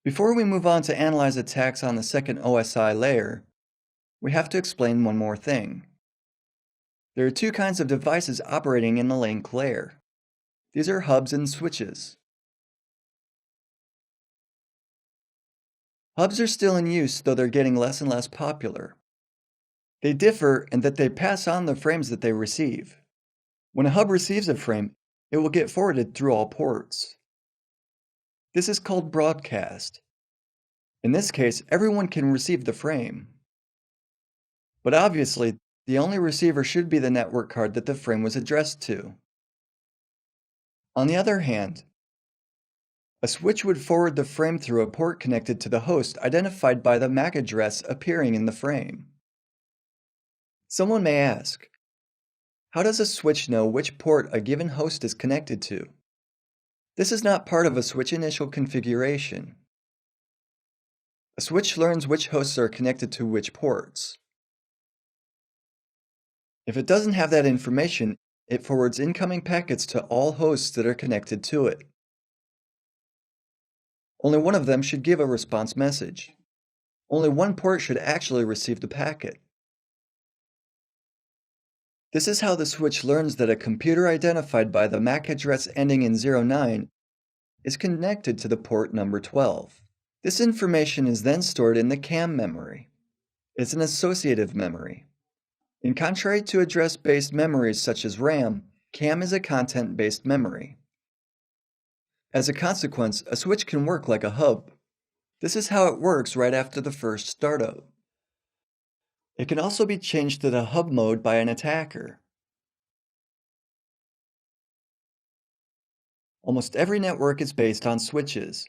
Before we move on to analyze attacks on the second OSI layer, we have to explain one more thing. There are two kinds of devices operating in the link layer. These are hubs and switches. Hubs are still in use, though they're getting less and less popular. They differ in that they pass on the frames that they receive. When a hub receives a frame, it will get forwarded through all ports. This is called broadcast. In this case, everyone can receive the frame. But obviously, the only receiver should be the network card that the frame was addressed to. On the other hand, a switch would forward the frame through a port connected to the host identified by the MAC address appearing in the frame. Someone may ask, how does a switch know which port a given host is connected to? This is not part of a switch initial configuration. A switch learns which hosts are connected to which ports. If it doesn't have that information, it forwards incoming packets to all hosts that are connected to it. Only one of them should give a response message. Only one port should actually receive the packet. This is how the switch learns that a computer identified by the MAC address ending in 09 is connected to the port number 12. This information is then stored in the CAM memory. It's an associative memory. In contrary to address-based memories such as RAM, CAM is a content-based memory. As a consequence, a switch can work like a hub. This is how it works right after the first startup. It can also be changed to the hub mode by an attacker. Almost every network is based on switches.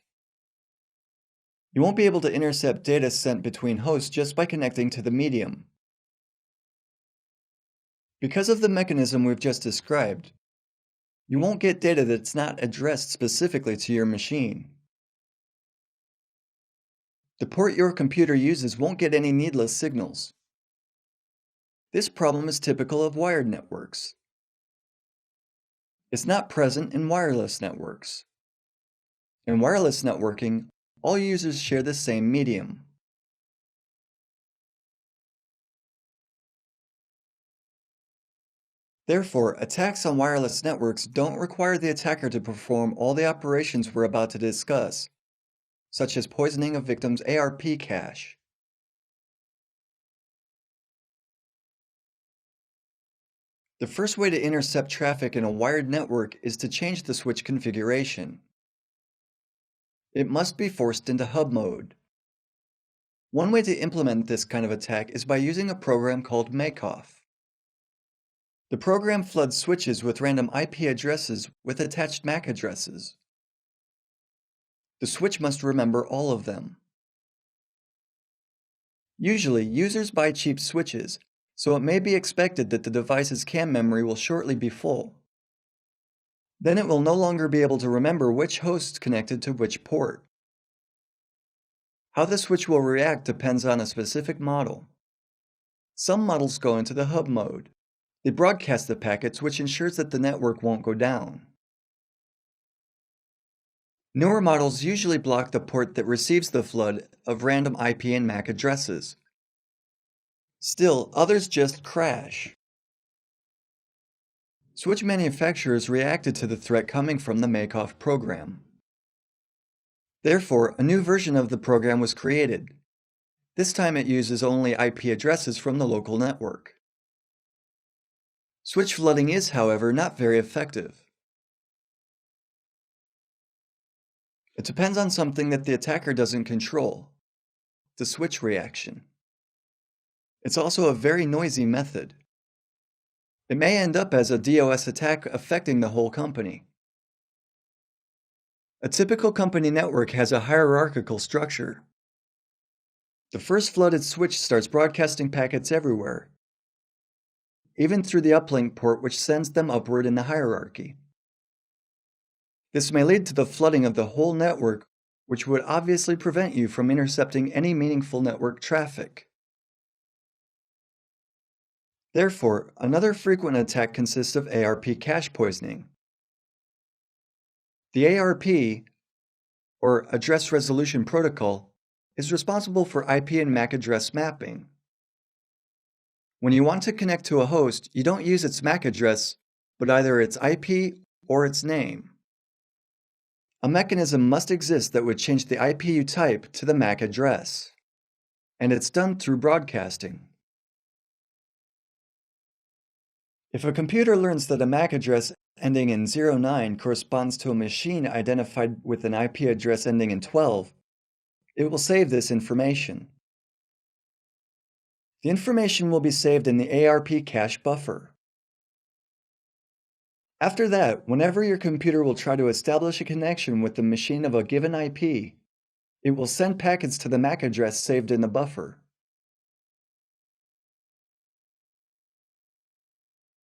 You won't be able to intercept data sent between hosts just by connecting to the medium. Because of the mechanism we've just described, you won't get data that's not addressed specifically to your machine. The port your computer uses won't get any needless signals. This problem is typical of wired networks. It's not present in wireless networks. In wireless networking, all users share the same medium. Therefore, attacks on wireless networks don't require the attacker to perform all the operations we're about to discuss, such as poisoning a victim's ARP cache. The first way to intercept traffic in a wired network is to change the switch configuration. It must be forced into hub mode. One way to implement this kind of attack is by using a program called makeoff. The program floods switches with random IP addresses with attached MAC addresses. The switch must remember all of them. Usually, users buy cheap switches, so it may be expected that the device's CAM memory will shortly be full. Then it will no longer be able to remember which host connected to which port. How the switch will react depends on a specific model. Some models go into the hub mode. They broadcast the packets, which ensures that the network won't go down. Newer models usually block the port that receives the flood of random IP and MAC addresses. Still, others just crash. Switch manufacturers reacted to the threat coming from the makeoff program. Therefore, a new version of the program was created. This time it uses only IP addresses from the local network. Switch flooding is, however, not very effective. It depends on something that the attacker doesn't control: the switch reaction. It's also a very noisy method. It may end up as a DOS attack affecting the whole company. A typical company network has a hierarchical structure. The first flooded switch starts broadcasting packets everywhere, even through the uplink port, which sends them upward in the hierarchy. This may lead to the flooding of the whole network, which would obviously prevent you from intercepting any meaningful network traffic. Therefore, another frequent attack consists of ARP cache poisoning. The ARP, or Address Resolution Protocol, is responsible for IP and MAC address mapping. When you want to connect to a host, you don't use its MAC address, but either its IP or its name. A mechanism must exist that would change the IP you type to the MAC address, and it's done through broadcasting. If a computer learns that a MAC address ending in 09 corresponds to a machine identified with an IP address ending in 12, it will save this information. The information will be saved in the ARP cache buffer. After that, whenever your computer will try to establish a connection with the machine of a given IP, it will send packets to the MAC address saved in the buffer.